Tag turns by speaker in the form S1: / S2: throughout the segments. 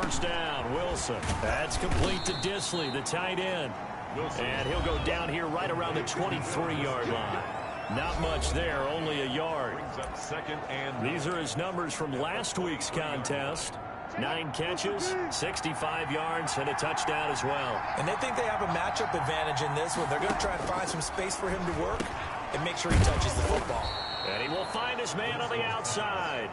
S1: first down. Wilson. That's complete to Dissly, the tight end. And he'll go down here right around the 23-yard line. Not much there, only a yard. These are his numbers from last week's contest. 9 catches, 65 yards, and a touchdown as well.
S2: And they think they have a matchup advantage in this one. They're going to try and find some space for him to work and make sure he touches the football.
S1: And he will find his man on the outside.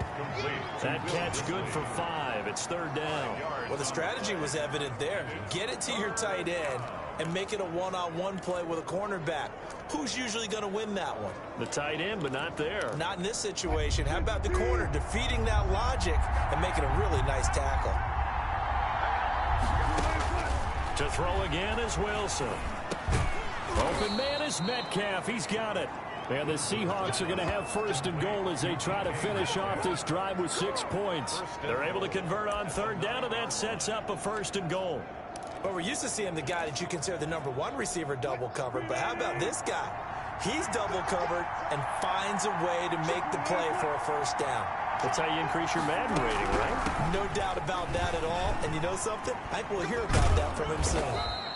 S1: That catch good for 5. It's third down.
S2: Well, the strategy was evident there. Get it to your tight end and make it a one-on-one play with a cornerback. Who's usually going to win that one?
S1: The tight end, but not there.
S2: Not in this situation. How about the corner defeating that logic and making a really nice tackle?
S1: To throw again is Wilson. Open man is Metcalf. He's got it. And the Seahawks are going to have first and goal as they try to finish off this drive with 6 points. They're able to convert on third down, and that sets up a first and goal.
S2: Well, we're used to seeing the guy that you consider the number 1 receiver double covered, but how about this guy? He's double covered and finds a way to make the play for a first down.
S1: That's how you increase your Madden rating, right?
S2: No doubt about that at all. And you know something? I think we'll hear about that from him soon.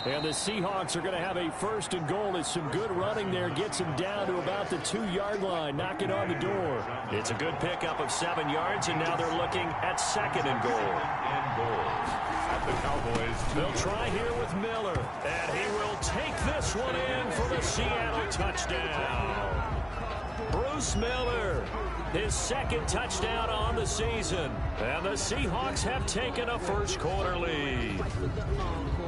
S1: And the Seahawks are going to have a first and goal as some good running there gets him down to about the 2-yard line, knocking on the door. It's a good pickup of 7 yards, and now they're looking at second and goal.
S3: At the Cowboys.
S1: They'll try here with Miller, and he will take this one in for the Seattle touchdown. Bruce Miller, his second touchdown on the season. And the Seahawks have taken a first quarter lead.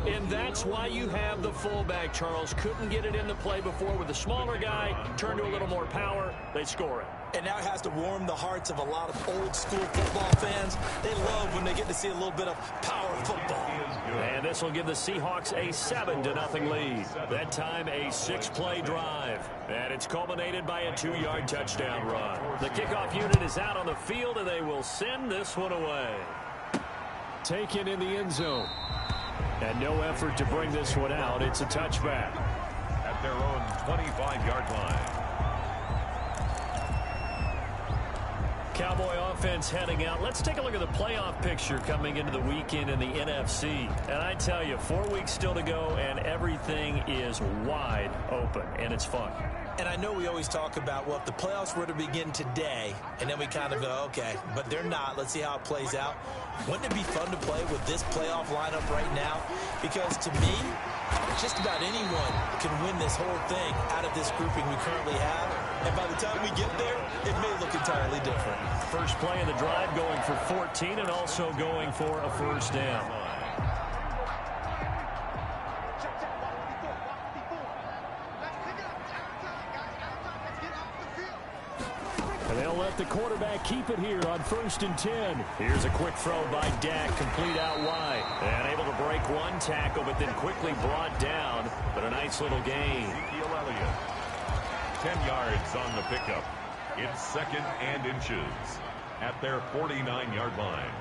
S1: And that's why you have the fullback, Charles. Couldn't get it into play before with the smaller guy. Turned to a little more power. They score it.
S2: And now it has to warm the hearts of a lot of old-school football fans. They love when they get to see a little bit of power football.
S1: And this will give the Seahawks a 7-0 lead. That time a 6-play drive. And it's culminated by a 2-yard touchdown run. The kickoff unit is out on the field, and they will send this one away. Taken in the end zone. And no effort to bring this one out. It's a touchback.
S3: At their own 25-yard line.
S1: Cowboy offense heading out. Let's take a look at the playoff picture coming into the weekend in the NFC. And I tell you, 4 weeks still to go, and everything is wide open, and it's fun.
S2: And I know we always talk about, well, if the playoffs were to begin today, and then we kind of go, okay, but they're not. Let's see how it plays out. Wouldn't it be fun to play with this playoff lineup right now? Because to me, just about anyone can win this whole thing out of this grouping we currently have. And by the time we get there, it may look entirely different.
S1: First play of the drive going for 14 and also going for a first down. And they'll let the quarterback keep it here on 1st and 10. Here's a quick throw by Dak, complete out wide. And able to break one tackle, but then quickly brought down. But a nice little gain.
S3: 10 yards on the pickup. It's 2nd and inches at their 49-yard line.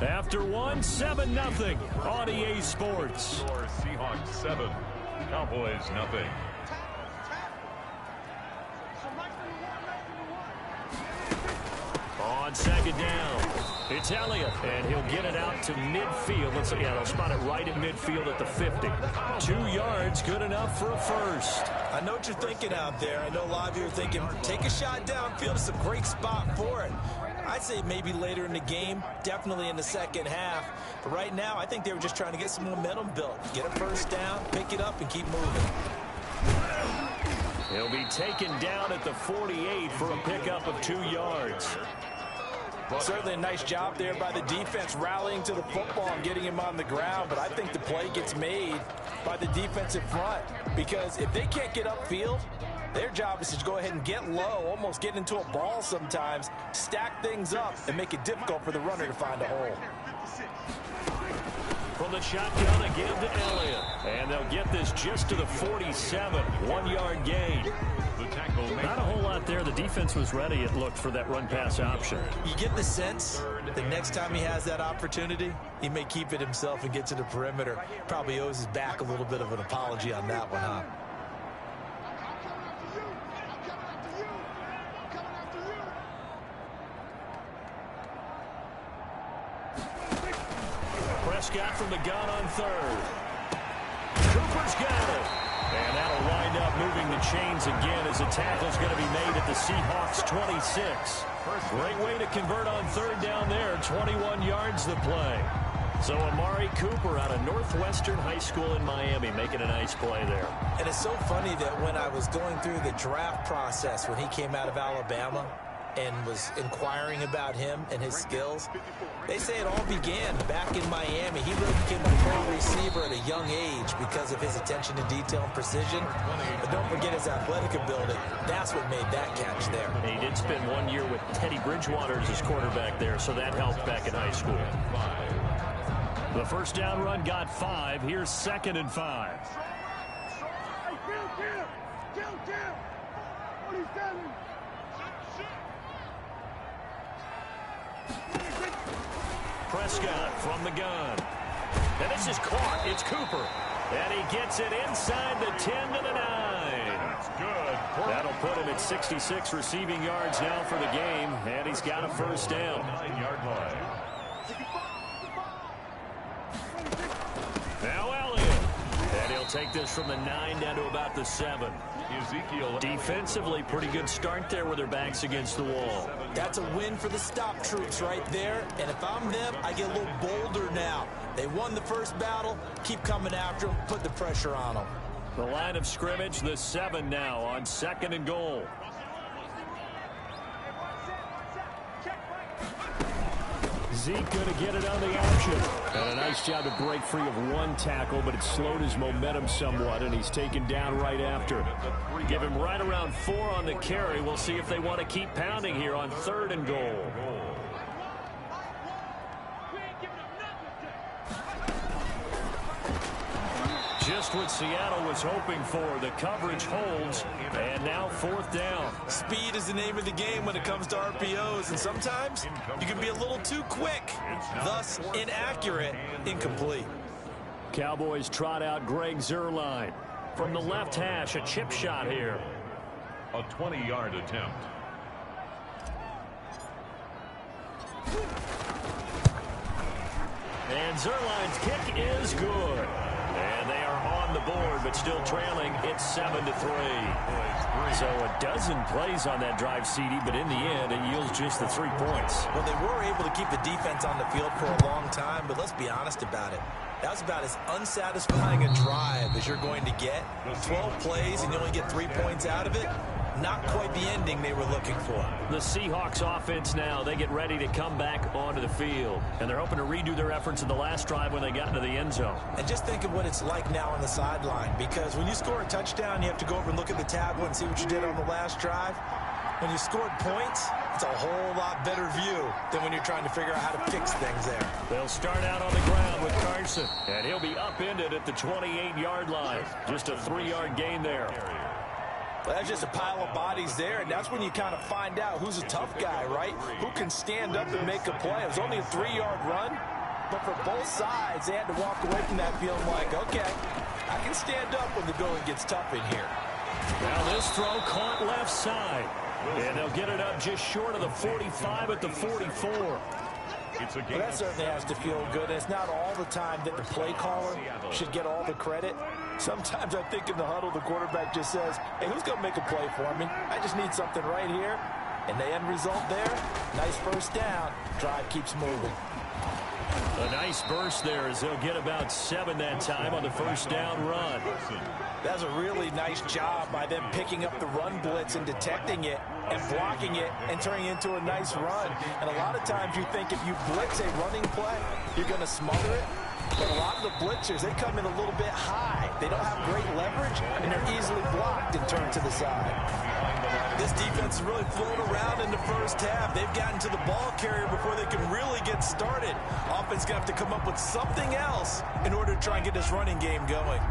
S1: After one, 7-0 on EA Sports.
S3: Seahawks 7, Cowboys 0.
S1: On 2nd down, it's Elliott, and he'll get it out to midfield. Let's see, yeah, they'll spot it right at midfield at the 50. 2 yards, good enough for a first.
S2: I know what you're thinking out there. I know a lot of you are thinking, take a shot downfield. It's a great spot for it. I'd say maybe later in the game, definitely in the second half. But right now, I think they were just trying to get some momentum built. Get a first down, pick it up, and keep moving.
S1: He'll be taken down at the 48 for a pickup of 2 yards.
S2: Certainly a nice job there by the defense rallying to the football and getting him on the ground, but I think the play gets made by the defensive front because if they can't get upfield, their job is to go ahead and get low, almost get into a ball sometimes, stack things up, and make it difficult for the runner to find a hole.
S1: From the shotgun again to Elliott. And they'll get this just to the 47. 1-yard gain. Not a whole lot there. The defense was ready, it looked, for that run-pass option.
S2: You get the sense that next time he has that opportunity, he may keep it himself and get to the perimeter. Probably owes his back a little bit of an apology on that one, huh?
S1: Prescott from the gun on third. Cooper's got it. And that'll wind up moving the chains again as a tackle's going to be made at the Seahawks 26. Great way to convert on third down there. 21 yards the play. So Amari Cooper out of Northwestern High School in Miami making a nice play there.
S2: And it's so funny that when I was going through the draft process when he came out of Alabama and was inquiring about him and his skills, they say it all began back in Miami. He really became a pro receiver at a young age because of his attention to detail and precision. But don't forget his athletic ability. That's what made that catch there.
S1: He did spend 1 year with Teddy Bridgewater as his quarterback there, so that helped back in high school. The first down run got 5. Here's 2nd and 5. Prescott from the gun. And this is caught. It's Cooper. And he gets it inside the 10 to the 9.
S3: That's good.
S1: That'll put him at 66 receiving yards now for the game. And he's got a first down.
S3: 9-yard line.
S1: Now Elliott. And he'll take this from the 9 down to about the 7.
S3: Ezekiel.
S1: Defensively, pretty good start there with their backs against the wall.
S2: That's a win for the stop troops right there. And if I'm them, I get a little bolder now. They won the first battle. Keep coming after them. Put the pressure on them.
S1: The line of scrimmage, the 7 now on 2nd and goal. Zeke going to get it on the option. And a nice job to break free of one tackle, but it slowed his momentum somewhat, and he's taken down right after. Give him right around 4 on the carry. We'll see if they want to keep pounding here on 3rd and goal. Just what Seattle was hoping for. The coverage holds, and now 4th down.
S2: Speed is the name of the game when it comes to RPOs, and sometimes you can be a little too quick, thus inaccurate, incomplete.
S1: Cowboys trot out Greg Zuerlein. From the left hash, a chip shot here.
S3: A 20-yard attempt.
S1: And Zuerlein's kick is good. And they are on the board, but still trailing. It's 7-3. So a dozen plays on that drive, CD, but in the end, it yields just the 3 points.
S2: Well, they were able to keep the defense on the field for a long time, but let's be honest about it. That was about as unsatisfying a drive as you're going to get. 12 plays and you only get 3 points out of it. Not quite the ending they were looking for.
S1: The Seahawks offense now, they get ready to come back onto the field. And they're hoping to redo their efforts in the last drive when they got into the end zone.
S2: And just think of what it's like now on the sideline, because when you score a touchdown, you have to go over and look at the tablet and see what you did on the last drive. When you scored points, it's a whole lot better view than when you're trying to figure out how to fix things there.
S1: They'll start out on the ground with Carson. And he'll be upended at the 28-yard line. Just a 3-yard gain there.
S2: Well, that's just a pile of bodies there, and that's when you kind of find out who's a tough guy, right? Who can stand up and make a play. It was only a 3-yard run, but for both sides, they had to walk away from that feeling like, okay, I can stand up when the going gets tough in here.
S1: Now this throw caught left side. And they'll get it up just short of the 45 at the 44.
S2: Well, that certainly has to feel good. And it's not all the time that the play caller should get all the credit. Sometimes I think in the huddle, the quarterback just says, hey, who's going to make a play for me? I just need something right here. And the end result there, nice first down. Drive keeps moving.
S1: A nice burst there as they'll get about 7 that time on the first down run.
S2: That's a really nice job by them picking up the run blitz and detecting it and blocking it and turning it into a nice run. And a lot of times you think if you blitz a running play, you're going to smother it. But a lot of the blitzers, they come in a little bit high. They don't have great leverage, and they're easily blocked and turned to the side. This defense has really flown around in the first half. They've gotten to the ball carrier before they can really get started. Offense going to have to come up with something else in order to try and get this running game going.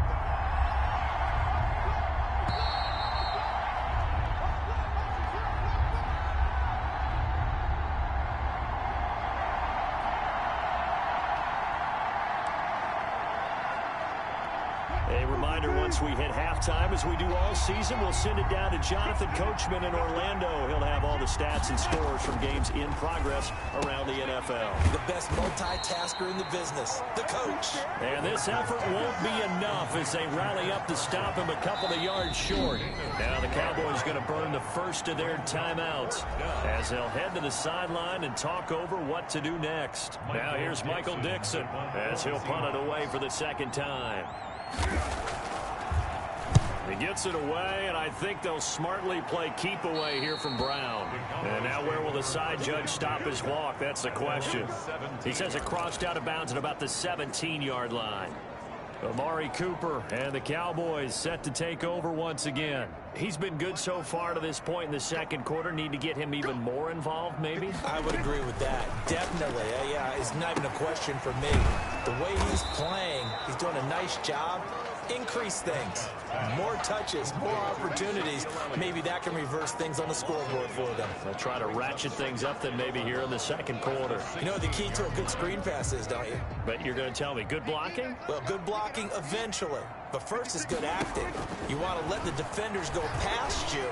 S1: reminder, once we hit halftime, as we do all season, we'll send it down to Jonathan Coachman in Orlando. He'll have all the stats and scores from games in progress around the NFL.
S2: The best multitasker in the business, the coach.
S1: And this effort won't be enough as they rally up to stop him a couple of yards short. Now the Cowboys going to burn the first of their timeouts as they'll head to the sideline and talk over what to do next. Now here's Michael Dixon as he'll punt it away for the second time. He gets it away, and I think they'll smartly play keep away here from Brown. And now where will the side judge stop his walk? That's the question. He says it crossed out of bounds at about the 17-yard line. Amari Cooper and the Cowboys set to take over once again. He's been good so far to this point in the second quarter. Need to get him even more involved, maybe?
S2: I would agree with that. Definitely. Yeah, it's not even a question for me. The way he's playing, he's doing a nice job. Increase things. More touches, more opportunities. Maybe that can reverse things on the scoreboard for them.
S1: They'll try to ratchet things up then maybe here in the second quarter.
S2: You know what the key to a good screen pass is, don't you?
S1: But you're going to tell me good blocking?
S2: Well, good blocking eventually. But first is good acting. You want to let the defenders go past you,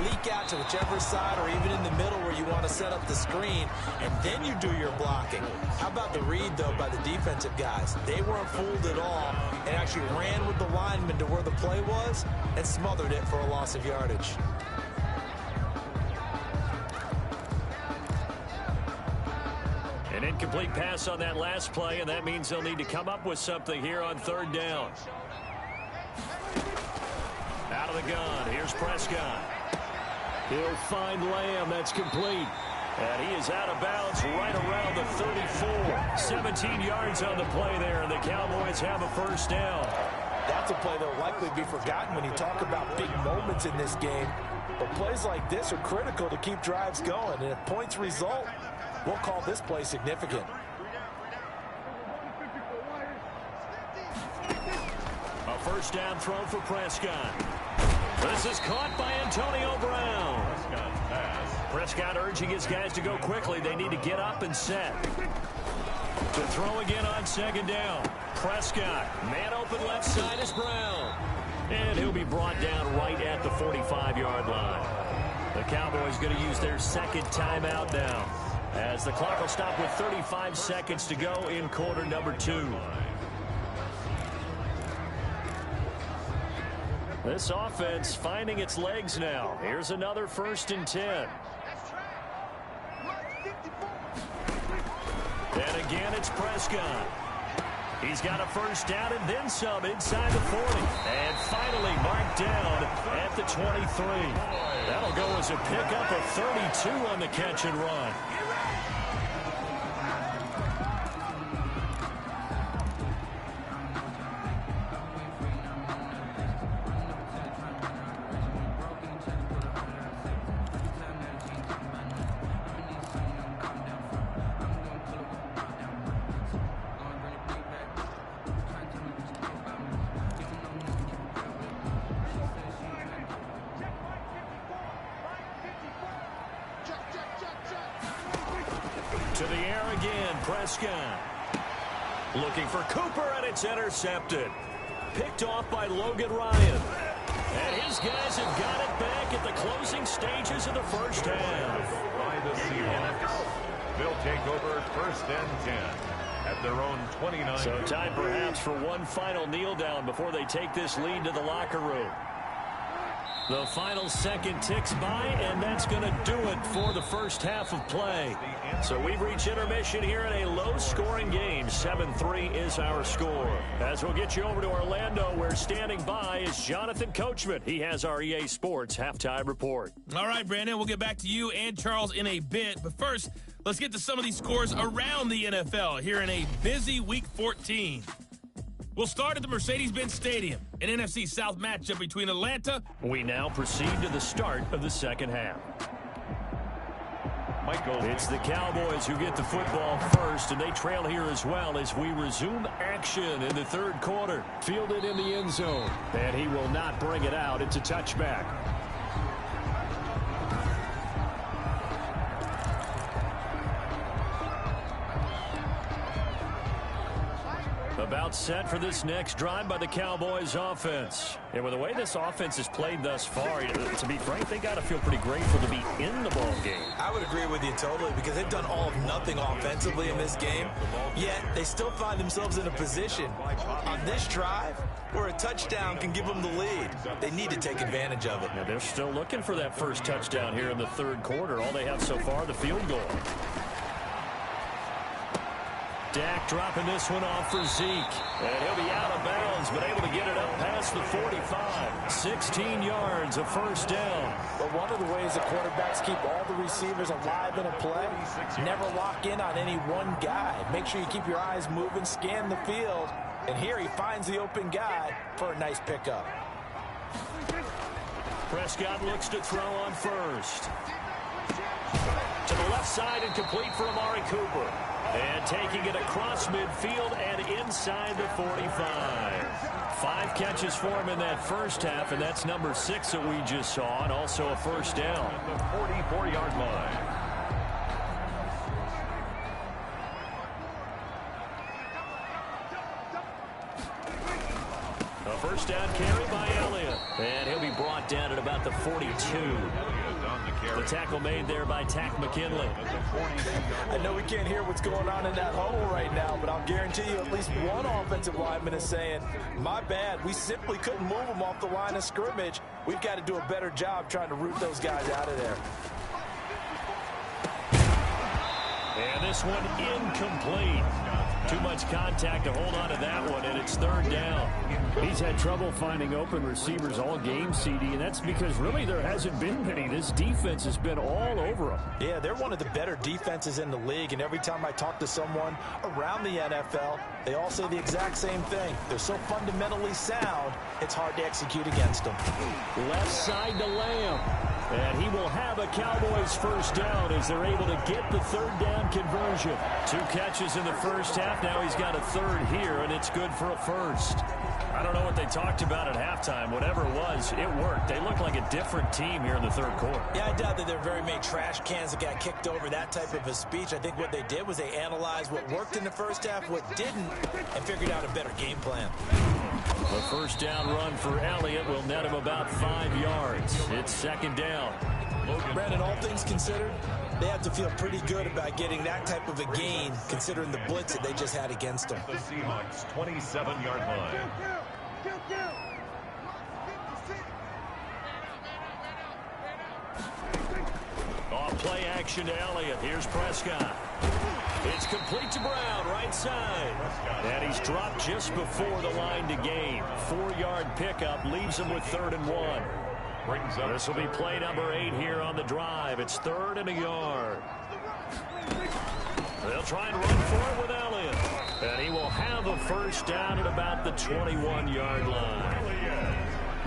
S2: leak out to whichever side or even in the middle where you want to set up the screen, and then you do your blocking. How about the read, though, by the defensive guys? They weren't fooled at all and actually ran with the lineman to where the play was and smothered it for a loss of yardage.
S1: An incomplete pass on that last play, and that means they'll need to come up with something here on third down. Out of the gun, here's Prescott. He'll find Lamb. That's complete. And he is out of bounds right around the 34. 17 yards on the play there, and the Cowboys have a first down.
S2: That's a play that will likely be forgotten when you talk about big moments in this game. But plays like this are critical to keep drives going. And if points result, we'll call this play significant.
S1: A first down throw for Prescott. This is caught by Antonio Brown. Prescott urging his guys to go quickly. They need to get up and set. To throw again on second down. Prescott, man open left side is Brown. And he'll be brought down right at the 45-yard line. The Cowboys going to use their second timeout now, as the clock will stop with 35 seconds to go in quarter number 2. This offense finding its legs now. Here's another 1st and 10. And again, it's Prescott. He's got a first down and then some inside the 40. And finally marked down at the 23. That'll go as a pickup of 32 on the catch and run. To the air again, Prescott. Looking for Cooper, and it's intercepted. Picked off by Logan Ryan. And his guys have got it back at the closing stages of the first half.
S3: By the Seahawks. They'll take over 1st and 10 at their own 29.
S1: So time perhaps for one final kneel down before they take this lead to the locker room. The final second ticks by, and that's going to do it for the first half of play. So we've reached intermission here in a low-scoring game. 7-3 is our score. As we'll get you over to Orlando, where standing by is Jonathan Coachman. He has our EA Sports halftime report.
S4: All right, Brandon, we'll get back to you and Charles in a bit. But first, let's get to some of these scores around the NFL here in a busy Week 14. We'll start at the Mercedes-Benz Stadium, an NFC South matchup between Atlanta.
S1: We now proceed to the start of the second half. It's the Cowboys who get the football first, and they trail here as well as we resume action in the third quarter. Fielded in the end zone, and he will not bring it out. It's a touchback. About timeout set for this next drive by the Cowboys offense.
S5: And with the way this offense has played thus far, to be frank, they got to feel pretty grateful to be in the ball game.
S2: I would agree with you totally because they've done all of nothing offensively in this game, yet they still find themselves in a position on this drive where a touchdown can give them the lead. They need to take advantage of it.
S5: Now they're still looking for that first touchdown here in the third quarter. All they have so far, the field goal.
S1: Dak dropping this one off for Zeke. And he'll be out of bounds, but able to get it up past the 45. 16 yards, a first down.
S2: But one of the ways that quarterbacks keep all the receivers alive in a play, never lock in on any one guy. Make sure you keep your eyes moving, scan the field. And here he finds the open guy for a nice pickup.
S1: Prescott looks to throw on first. To the left side and complete for Amari Cooper. And taking it across midfield and inside the 45. 5 catches for him in that first half, and that's number 6 that we just saw, and also a first down.
S3: At the 44-yard line.
S1: A first down carry by Elliott. And he'll be brought down at about the 42. The tackle made there by Takk McKinley.
S2: I know we can't hear what's going on in that huddle right now, but I'll guarantee you at least one offensive lineman is saying, my bad, we simply couldn't move them off the line of scrimmage. We've got to do a better job trying to root those guys out of there.
S1: And this one incomplete. Too much contact to hold on to that one, and it's third down.
S5: He's had trouble finding open receivers all game, CD, and that's because really there hasn't been many. This defense has been all over him.
S2: Yeah, they're one of the better defenses in the league, and every time I talk to someone around the NFL, they all say the exact same thing. They're so fundamentally sound, it's hard to execute against them.
S1: Left side to Lamb. And he will have a Cowboys first down as they're able to get the third down conversion. 2 catches in the first half. Now he's got a third here, and it's good for a first. I don't know what they talked about at halftime. Whatever it was, it worked. They look like a different team here in the third quarter.
S2: Yeah, I doubt that there are very many trash cans that got kicked over, that type of a speech. I think what they did was they analyzed what worked in the first half, what didn't, and figured out a better game plan.
S1: The first down run for Elliott will net him about 5 yards. It's second down.
S2: Brandon, all things considered, they have to feel pretty good about getting that type of a gain, considering the blitz that they just had against them.
S3: The Seahawks 27-yard line.
S1: Off play action to Elliott. Here's Prescott. It's complete to Brown, right side. And he's dropped just before the line to gain. 4-yard pickup leaves him with 3rd and 1. This will be play number 8 here on the drive. It's 3rd and a yard. They'll try and run for it with Elliott. And he will have a first down at about the 21-yard line.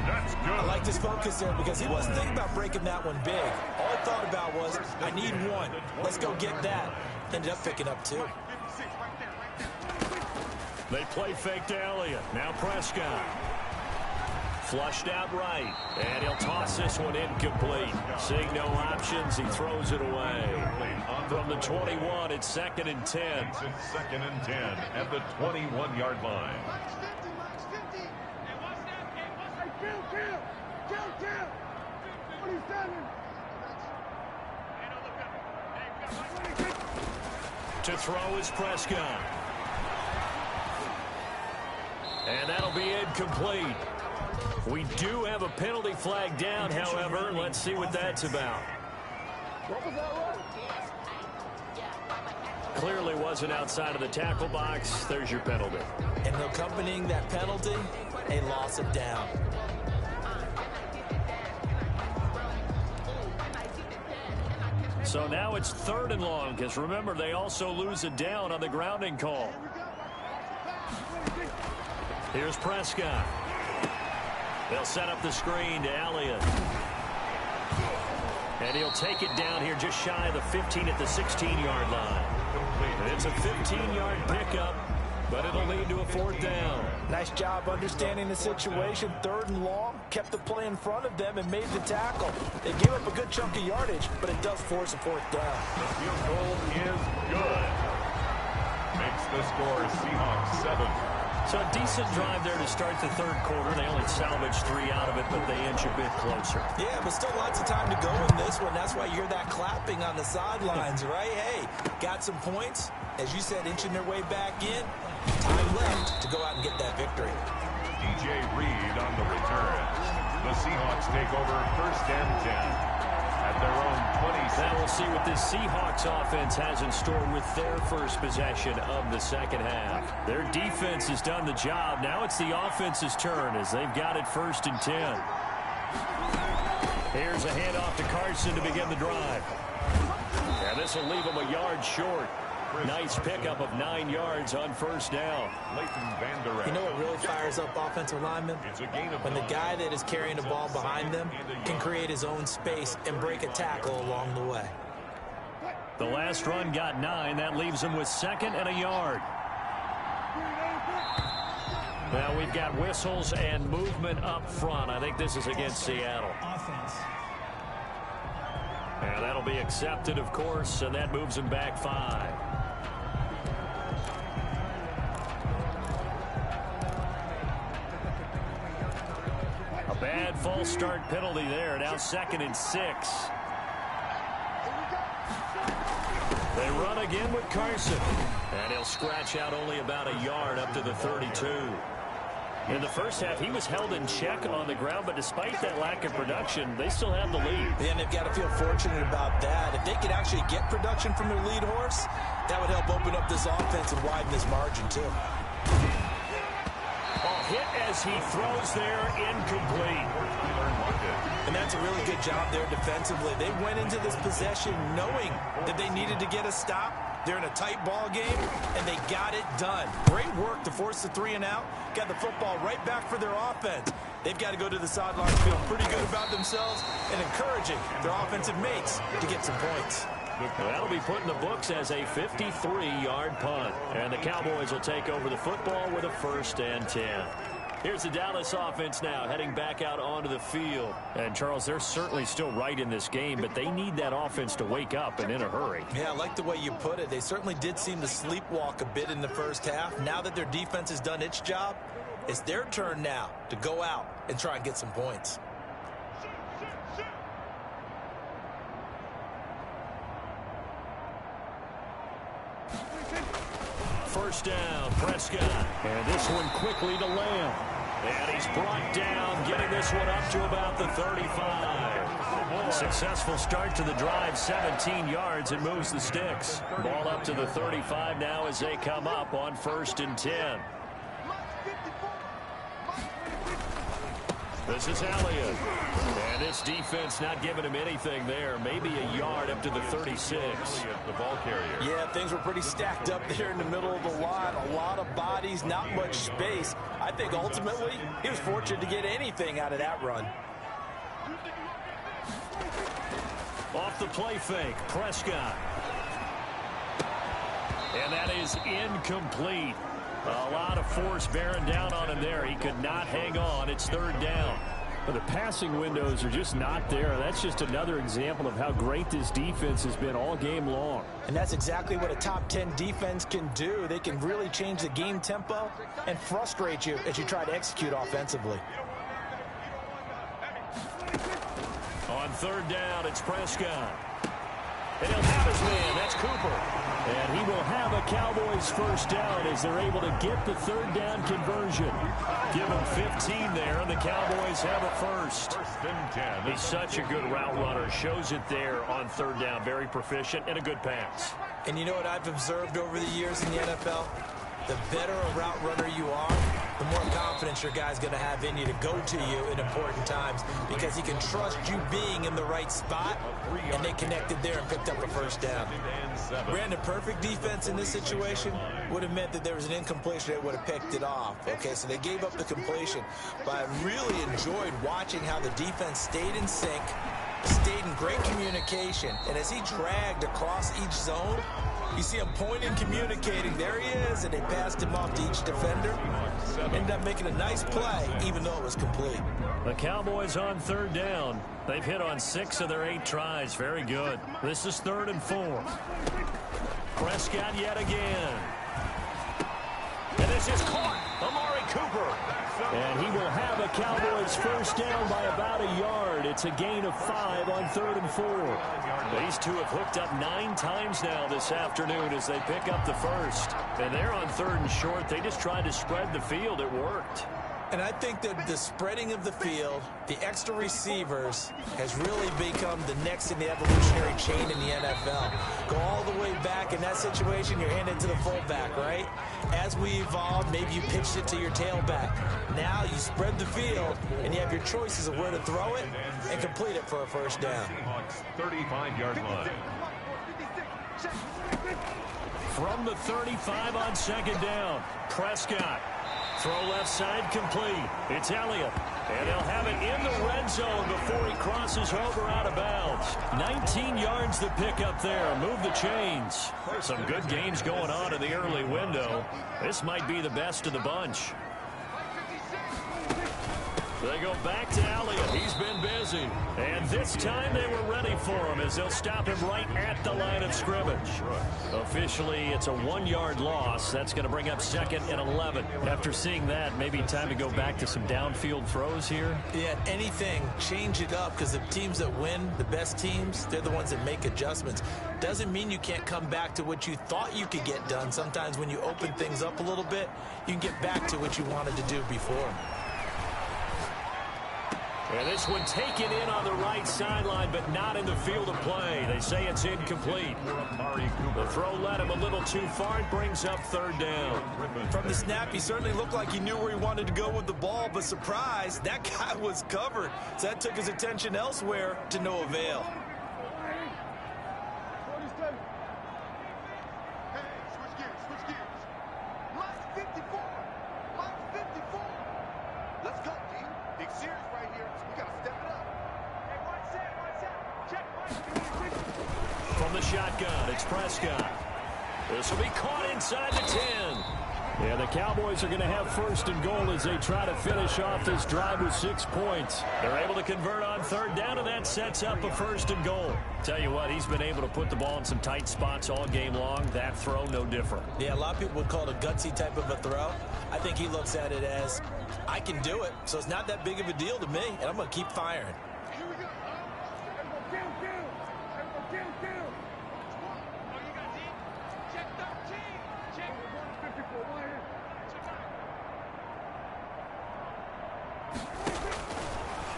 S3: That's good.
S2: I like his focus there because he wasn't thinking about breaking that one big. All he thought about was, I need one. Let's go get that. Ended up picking up 2.
S1: They play fake to Elliott. Now Prescott. Flushed out right. And he'll toss this one incomplete. Seeing no options, he throws it away. From the 21, it's 2nd and 10.
S3: It's 2nd and 10 at the 21-yard line.
S1: To throw is Prescott. And that'll be incomplete. We do have a penalty flag down, however. Let's see what that's about. Clearly wasn't outside of the tackle box. There's your penalty.
S2: And accompanying that penalty, a loss of down.
S1: So now it's 3rd and long, because remember, they also lose a down on the grounding call. Here's Prescott. They'll set up the screen to Elliott. And he'll take it down here just shy of the 15 at the 16-yard line. And it's a 15-yard pickup, but it'll lead to a 4th down.
S2: Nice job understanding the situation. 3rd and long, kept the play in front of them and made the tackle. They gave up a good chunk of yardage, but it does force a 4th down.
S3: The field goal is good. Makes the score Seahawks 7,
S5: So a decent drive there to start the third quarter. They only salvaged 3 out of it, but they inch a bit closer.
S2: Yeah, but still lots of time to go in this one. That's why you hear that clapping on the sidelines, right? Hey, got some points. As you said, inching their way back in. Time left to go out and get that victory.
S3: DJ Reed on the return. The Seahawks take over 1st and 10. At their own 26.
S5: Now we'll see what this Seahawks offense has in store with their first possession of the second half. Their defense has done the job. Now it's the offense's turn as they've got it 1st and 10. Here's a handoff to Carson to begin the drive. And this will leave him a yard short. Nice pickup of 9 yards on 1st down.
S2: You know what really fires up offensive linemen? When the guy that is carrying the ball behind them can create his own space and break a tackle along the way.
S5: The last run got 9. That leaves him with 2nd and a yard. Now we've got whistles and movement up front. I think this is against Seattle. And that'll be accepted, of course, and that moves him back 5. Bad false start penalty there. Now 2nd and 6. They run again with Carson. And he'll scratch out only about a yard up to the 32. In the first half, he was held in check on the ground, but despite that lack of production, they still have the lead.
S2: And they've got to feel fortunate about that. If they could actually get production from their lead horse, that would help open up this offense and widen this margin, too.
S5: Hit as he throws there, incomplete.
S2: And that's a really good job there defensively. They went into this possession knowing that they needed to get a stop. They're in a tight ball game, and they got it done. Great work to force the 3 and out. Got the football right back for their offense. They've got to go to the sidelines feeling pretty good about themselves and encouraging their offensive mates to get some points.
S5: That'll be put in the books as a 53-yard punt. And the Cowboys will take over the football with a 1st and 10. Here's the Dallas offense now heading back out onto the field. And, Charles, they're certainly still right in this game, but they need that offense to wake up and in a hurry.
S2: Yeah, I like the way you put it. They certainly did seem to sleepwalk a bit in the first half. Now that their defense has done its job, it's their turn now to go out and try and get some points.
S5: First down, Prescott. And this one quickly to Lamb. And he's brought down, getting this one up to about the 35. Successful start to the drive, 17 yards, and moves the sticks. Ball up to the 35 now as they come up on 1st and 10. This is Elliott. And this defense not giving him anything there. Maybe a yard up to the 36.
S3: The ball carrier.
S2: Yeah, things were pretty stacked up there in the middle of the line. A lot of bodies, not much space. I think ultimately he was fortunate to get anything out of that run.
S5: Off the play fake, Prescott. And that is incomplete. A lot of force bearing down on him there. He could not hang on. It's 3rd down.
S6: But the passing windows are just not there. That's just another example of how great this defense has been all game long.
S2: And that's exactly what a top 10 defense can do. They can really change the game tempo and frustrate you as you try to execute offensively.
S5: On 3rd down, it's Prescott. And he'll have his man. That's Cooper. And he will have a Cowboys 1st down as they're able to get the 3rd down conversion. Give him 15 there, and the Cowboys have a 1st.
S3: 1st and 10.
S5: He's such a good route runner. Shows it there on 3rd down. Very proficient and a good pass.
S2: And you know what I've observed over the years in the NFL? The better a route runner you are, the more confidence your guy's going to have in you to go to you in important times because he can trust you being in the right spot, and they connected there and picked up a 1st down. Brandon, perfect defense in this situation would have meant that there was an incompletion that would have picked it off. Okay, so they gave up the completion, but I really enjoyed watching how the defense stayed in sync, stayed in great communication, and as he dragged across each zone, you see him pointing, communicating. There he is, and they passed him off to each defender. Ended up making a nice play, even though it was complete.
S5: The Cowboys on 3rd down. They've hit on 6 of their 8 tries. Very good. This is 3rd and 4. Prescott yet again. And this is caught. Amari Cooper.
S6: And he will have a Cowboys first down by about a yard. It's a gain of 5 on 3rd and 4.
S5: These two have hooked up 9 times now this afternoon as they pick up the first. And they're on 3rd and short. They just tried to spread the field. It worked.
S2: And I think that the spreading of the field, the extra receivers, has really become the next in the evolutionary chain in the NFL. Go all the way back in that situation, you're handed to the fullback, right? As we evolve, maybe you pitched it to your tailback. Now you spread the field, and you have your choices of where to throw it and complete it for a first down.
S3: Seahawks 35-yard line.
S5: From the 35 on 2nd down, Prescott. Throw left side complete. It's Elliott. And they'll have it in the red zone before he crosses over out of bounds. 19 yards to pick up there. Move the chains. Some good games going on in the early window. This might be the best of the bunch. They go back to Elliott. He's been busy. And this time they were ready for him as they'll stop him right at the line of scrimmage. Officially, it's a 1-yard loss. That's going to bring up 2nd and 11. After seeing that, maybe time to go back to some downfield throws here.
S2: Yeah, anything, change it up, because the teams that win, the best teams, they're the ones that make adjustments. Doesn't mean you can't come back to what you thought you could get done. Sometimes when you open things up a little bit, you can get back to what you wanted to do before.
S5: And this one taken in on the right sideline, but not in the field of play. They say it's incomplete. The throw led him a little too far. It brings up 3rd down.
S2: From the snap, he certainly looked like he knew where he wanted to go with the ball, but surprise, that guy was covered. So that took his attention elsewhere to no avail.
S5: From the shotgun, it's Prescott. This will be caught inside the 10.
S6: Yeah, the Cowboys are going to have 1st and goal as they try to finish off this drive with 6 points.
S5: They're able to convert on 3rd down, and that sets up a 1st and goal. Tell you what, he's been able to put the ball in some tight spots all game long. That throw, no different.
S2: Yeah, a lot of people would call it a gutsy type of a throw. I think he looks at it as, I can do it, so it's not that big of a deal to me, and I'm going to keep firing.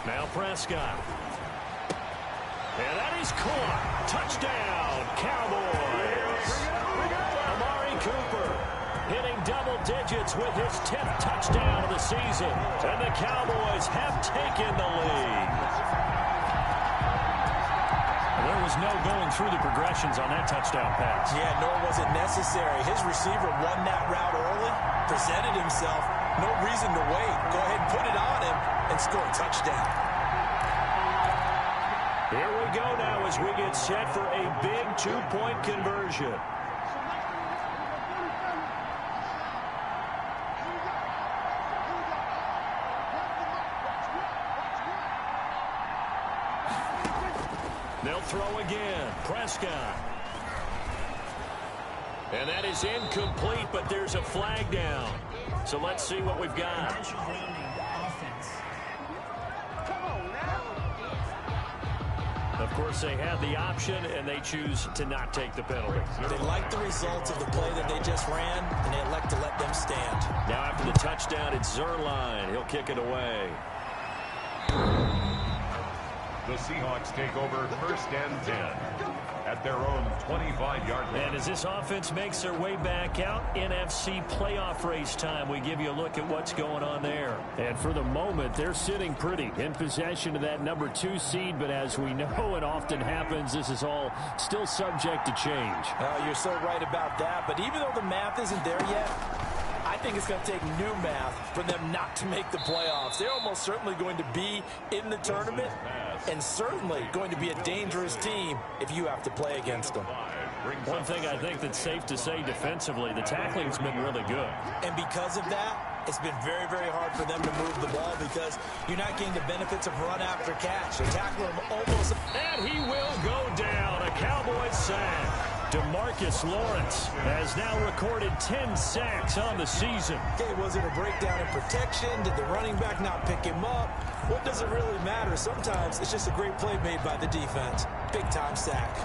S5: Now Prescott. And that is caught. Touchdown, Cowboys. Amari Cooper hitting double digits with his 10th touchdown of the season. And the Cowboys have taken the lead. There was no going through the progressions on that touchdown pass.
S2: Yeah, nor was it necessary. His receiver won that route early, presented himself. No reason to wait. Go ahead and put it on him and score a touchdown.
S5: Here we go now as we get set for a big 2-point conversion. They'll throw again. Prescott. And that is incomplete, but there's a flag down. So let's see what we've got. Of course, they had the option, and they choose to not take the penalty.
S2: They like the results of the play that they just ran, and they elect to let them stand.
S5: Now after the touchdown, it's Zuerlein. He'll kick it away.
S3: The Seahawks take over 1st and 10 at their own 25-yard line.
S5: And as this offense makes their way back out, NFC playoff race time, we give you a look at what's going on there.
S6: And for the moment, they're sitting pretty in possession of that number 2 seed. But as we know it often happens, this is all still subject to change.
S2: Oh, you're so right about that. But even though the math isn't there yet, I think it's going to take new math for them not to make the playoffs. They're almost certainly going to be in the tournament and certainly going to be a dangerous team if you have to play against them.
S5: One thing I think that's safe to say defensively, the tackling's been really good.
S2: And because of that, it's been very, very hard for them to move the ball because you're not getting the benefits of run after catch. They tackle him almost.
S5: And he will go down. A Cowboys sack. DeMarcus Lawrence has now recorded 10 sacks on the season.
S2: Okay, was it a breakdown in protection? Did the running back not pick him up? What does it really matter? Sometimes it's just a great play made by the defense. Big-time sack.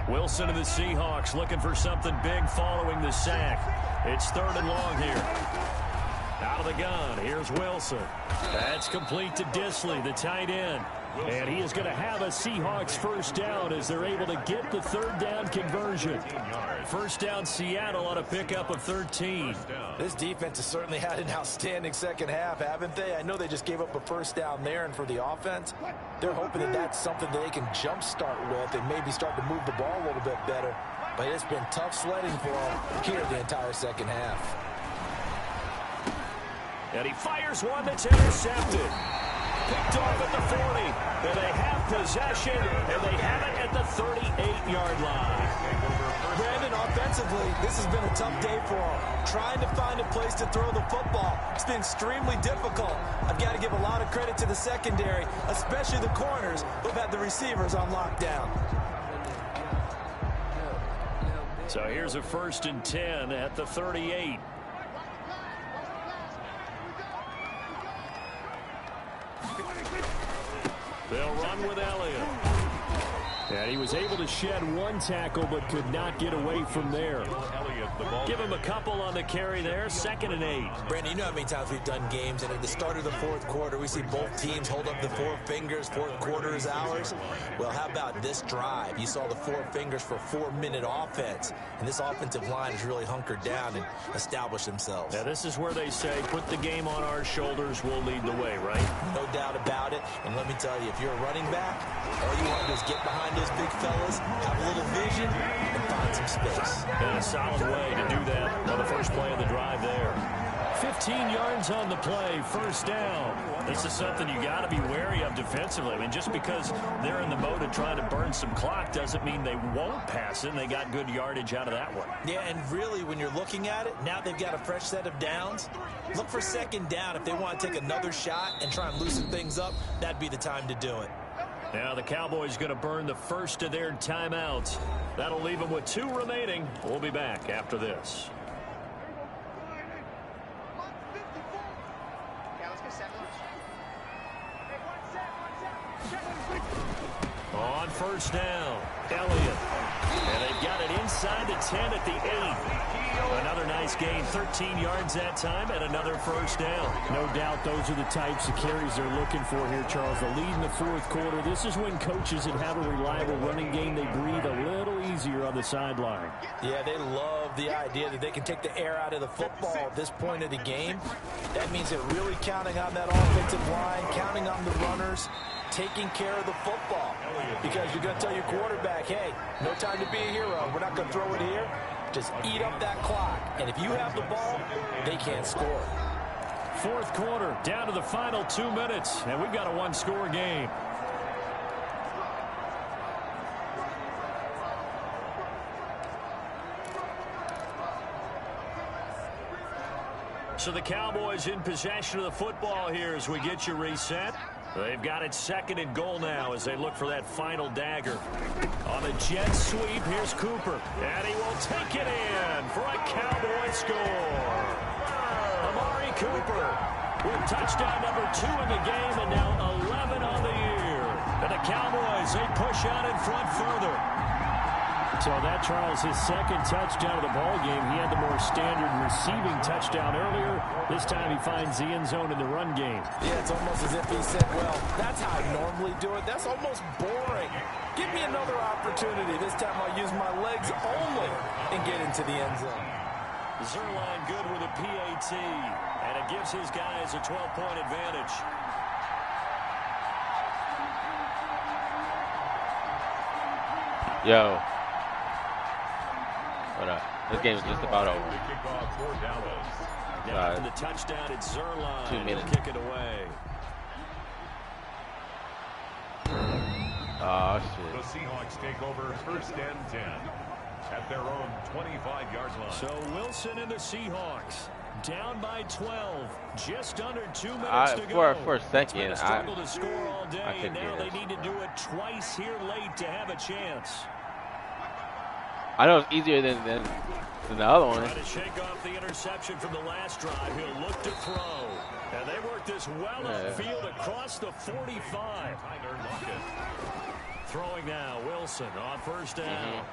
S5: Wilson and the Seahawks looking for something big following the sack. It's 3rd and long here. Out of the gun, here's Wilson. That's complete to Disley, the tight end. And he is going to have a Seahawks first down as they're able to get the 3rd down conversion. First down Seattle on a pickup of 13.
S2: This defense has certainly had an outstanding second half, haven't they? I know they just gave up a first down there, and for the offense, they're hoping that that's something they can jumpstart with and maybe start to move the ball a little bit better. But it's been tough sledding for them here the entire second half.
S5: And he fires one that's intercepted. Picked off at the 40. And they have possession, and they have it at the 38-yard line.
S2: Brandon, offensively, this has been a tough day for them. Trying to find a place to throw the football. It's been extremely difficult. I've got to give a lot of credit to the secondary, especially the corners who've had the receivers on lockdown.
S5: So here's a 1st and 10 at the 38. They'll run with Elliott.
S6: And he was able to shed one tackle but could not get away from there.
S5: Give him a couple on the carry there. 2nd and 8.
S2: Brandon, you know how many times we've done games, and at the start of the 4th quarter, we see both teams hold up the 4 fingers. 4th quarter is ours. Well, how about this drive? You saw the 4 fingers for 4-minute offense, and this offensive line has really hunkered down and established themselves.
S5: Now, this is where they say, put the game on our shoulders, we'll lead the way, right?
S2: No doubt about it. And let me tell you, if you're a running back, all you want to do is get behind those big fellas, have a little vision, and find some space.
S5: And a solid way to do that on the first play of the drive there. 15 yards on the play, first down. This is something you got to be wary of defensively. I mean, just because they're in the mode of trying to burn some clock doesn't mean they won't pass it, and they got good yardage out of that one.
S2: Yeah, and really, when you're looking at it, now they've got a fresh set of downs. Look for 2nd down. If they want to take another shot and try and loosen things up, that'd be the time to do it.
S5: Now the Cowboys going to burn the first of their timeouts. That'll leave them with 2 remaining. We'll be back after this. On first down, Elliott. And they've got it inside the 10 at the 8. Another nice gain, 13 yards that time, and another first down.
S6: No doubt those are the types of carries they're looking for here, Charles. The lead in the 4th quarter. This is when coaches that have a reliable running game, they breathe a little easier on the sideline.
S2: Yeah, they love the idea that they can take the air out of the football at this point of the game. That means they're really counting on that offensive line, counting on the runners, taking care of the football. Because you're going to tell your quarterback, hey, no time to be a hero. We're not going to throw it here. Just eat up that clock. And if you have the ball, they can't score.
S5: 4th quarter, down to the final 2 minutes, and we've got a 1-score game. So the Cowboys in possession of the football here as we get you reset. They've got it 2nd and goal now as they look for that final dagger. On the jet sweep, here's Cooper. And he will take it in for a Cowboy score. Amari Cooper with touchdown number 2 in the game and now 11 on the year. And the Cowboys, they push out in front further.
S6: So that, Charles, his 2nd touchdown of the ball game. He had the more standard receiving touchdown earlier. This time he finds the end zone in the run game.
S2: Yeah, it's almost as if he said, well, that's how I normally do it. That's almost boring. Give me another opportunity. This time I'll use my legs only and get into the end zone.
S5: Zuerlein good with a PAT, and it gives his guys a 12-point advantage.
S7: Yo. What up? This game is just about over.
S5: Now the touchdown at Zuerlein.
S7: 2 minutes.
S5: He'll kick it away.
S7: Oh, shit.
S3: The Seahawks take over 1st and 10 at their own 25-yard line.
S5: So Wilson and the Seahawks
S1: down by 12. Just under 2 minutes to go.
S7: For a second,
S1: I struggled to score all day, and now they need to do it twice here late to have a chance.
S7: I know it's easier than the other one.
S1: Trying to shake off the interception from the last drive. He'll look to throw. And they work this well upfield across the 45. Throwing now, Wilson on first down.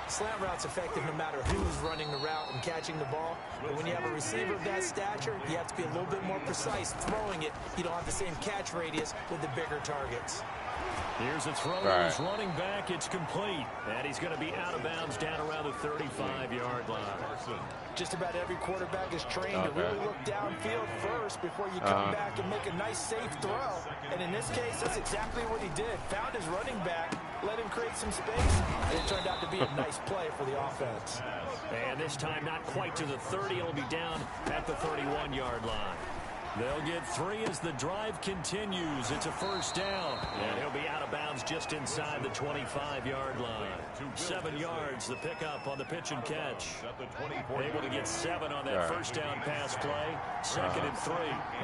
S2: Slant route's effective no matter who's running the route and catching the ball. But when you have a receiver of that stature, you have to be a little bit more precise. Throwing it, you don't have the same catch radius with the bigger targets.
S1: Here's a throw to his running back. It's complete. And he's going to be out of bounds down around the 35-yard line.
S2: Just about every quarterback is trained to really look downfield first before you come back and make a nice, safe throw. And in this case, that's exactly what he did. Found his running back, let him create some space, and it turned out to be a nice play for the offense.
S1: And this time not quite to the 30. It'll be down at the 31-yard line. They'll get 3 as the drive continues. It's a first down. And he'll be out of bounds just inside the 25-yard line. 7 yards, the pickup on the pitch and catch. Able to get 7 on that first down pass play. 2nd and 3.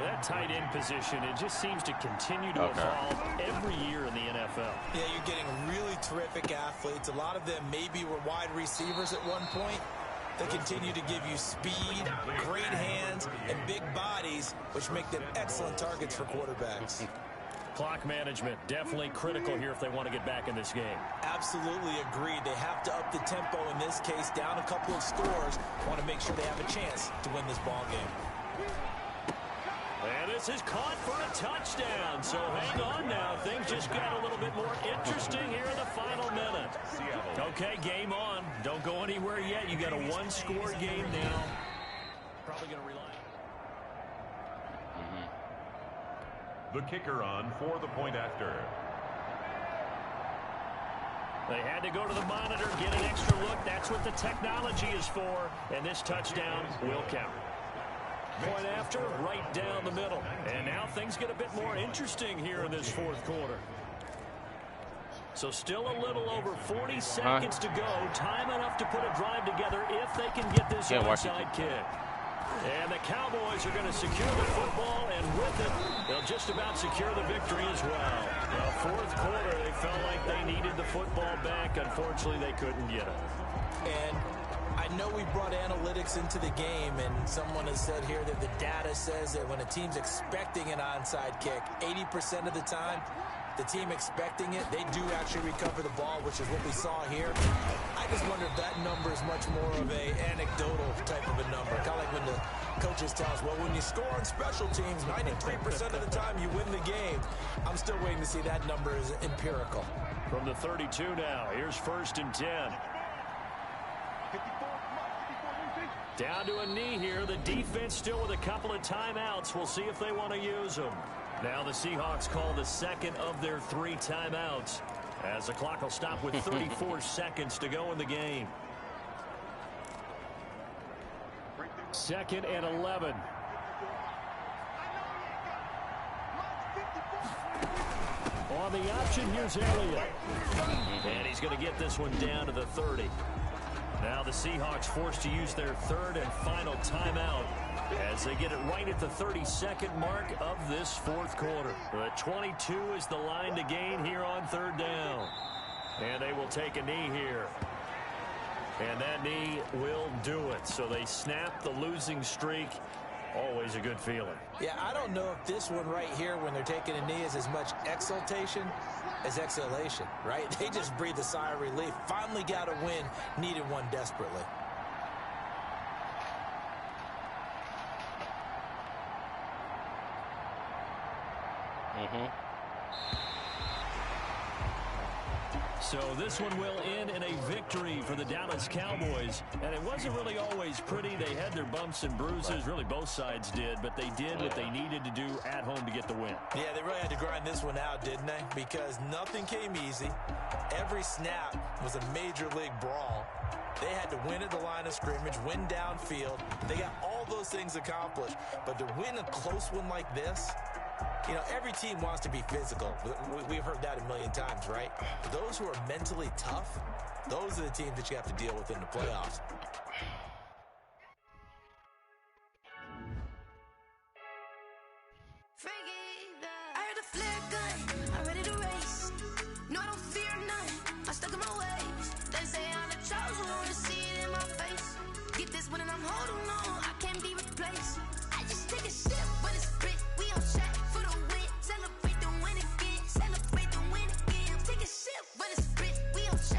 S1: That tight end position, it just seems to continue to evolve every year in the NFL.
S2: Yeah, you're getting really terrific athletes. A lot of them maybe were wide receivers at one point. They continue to give you speed, great hands, and big bodies, which make them excellent targets for quarterbacks.
S1: Clock management, definitely critical here if they want to get back in this game.
S2: Absolutely agreed. They have to up the tempo in this case, down a couple of scores. Want to make sure they have a chance to win this ball game.
S1: And this is caught for a touchdown. So hang on now. Things just got a little bit more interesting here in the final minute. Okay, game on. Don't go anywhere yet. You got a one-score game now. Probably going to rely.
S3: The kicker on for the point after.
S1: They had to go to the monitor, get an extra look. That's what the technology is for. And this touchdown will count. Point after, right down the middle. And now things get a bit more interesting here in this fourth quarter. So still a little over 40 seconds to go. Time enough to put a drive together if they can get this onside kick. And the Cowboys are going to secure the football, and with it, they'll just about secure the victory as well. Well, fourth quarter, they felt like they needed the football back. Unfortunately, they couldn't get it.
S2: And I know we brought analytics into the game, and someone has said here that the data says that when a team's expecting an onside kick, 80% of the time, the team expecting it, they do actually recover the ball, which is what we saw here. I just wonder if that number is much more of a anecdotal type of a number. Kind of like when the coaches tell us, well, when you score on special teams, 93% of the time you win the game. I'm still waiting to see that number is empirical.
S1: From the 32 now, here's 1st and 10. Down to a knee here. The defense still with a couple of timeouts. We'll see if they want to use them. Now the Seahawks call the second of their 3 timeouts as the clock will stop with 34 seconds to go in the game. 2nd and 11. On the option, here's Elliott. And he's going to get this one down to the 30. Now the Seahawks forced to use their 3rd and final timeout as they get it right at the 32nd mark of this fourth quarter. The 22 is the line to gain here on 3rd down. And they will take a knee here. And that knee will do it. So they snap the losing streak. Always a good feeling.
S2: Yeah, I don't know if this one right here, when they're taking a knee, is as much exultation as exhalation, right? They just breathe a sigh of relief. Finally got a win, needed one desperately.
S1: So this one will end in a victory for the Dallas Cowboys. And it wasn't really always pretty. They had their bumps and bruises. Really, both sides did. But they did what they needed to do at home to get the win.
S2: Yeah, they really had to grind this one out, didn't they? Because nothing came easy. Every snap was a major league brawl. They had to win at the line of scrimmage, win downfield. They got all those things accomplished. But to win a close one like this, you know, every team wants to be physical. We've heard that a million times, right? Those who are mentally tough, those are the teams that you have to deal with in the playoffs.
S8: Freaky